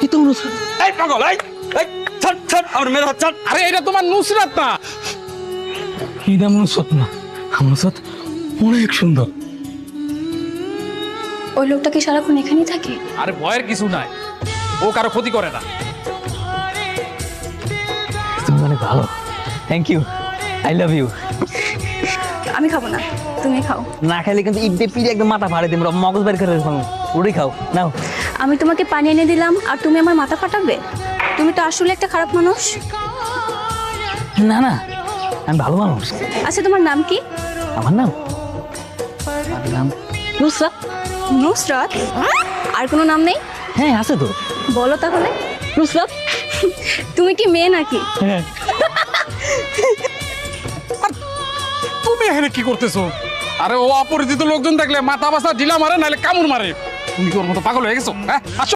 এটা নুসরাত। এই পাগল, এই ছাড় ছাড় আমার মেয়ের হাত ছাড়। আরে এটা তোমার নুসরাত না। এটা নুসরাত না, নুসরাত অনেক সুন্দর। ওই লোকটা কি সারাক্ষণ এখানেই থাকে? আরে ভয়ের কিছু নাই, ও কারো ক্ষতি করে না। তুমি অনেক ভালো, thank you, I love you. আমি খাবো না, তুমি খাও। না খাইলে কিন্তু ইট দিয়ে পিড়ে একদম মাথা ফাড়ে দিম, মগজ বের করে খাও, ওটাই খাও নাও। আমি তোমাকে পানি এনে দিলাম আর তুমি আমার মাথা ফাটাবে? তুমি তো আসলে একটা খারাপ মানুষ। না না, আমি ভালো মানুষ। আচ্ছা, তোমার নাম কি? আমার নাম নুসরাত। নুসরাত? আর কোনো নাম নেই? হ্যাঁ আছে তো, বলো তাহলে। নুসরাত। তুমি কি মেয়ে নাকি? হ্যাঁ। তুমি এখানে কি করতেছো? আরে ও অপরিচিত লোকজন দেখলে মাথা বাসা ঢিলা মারে, নাহলে কামড় মারে। তুমি কি ওর মতো পাগল হয়ে গেছো? হ্যাঁ, আসো।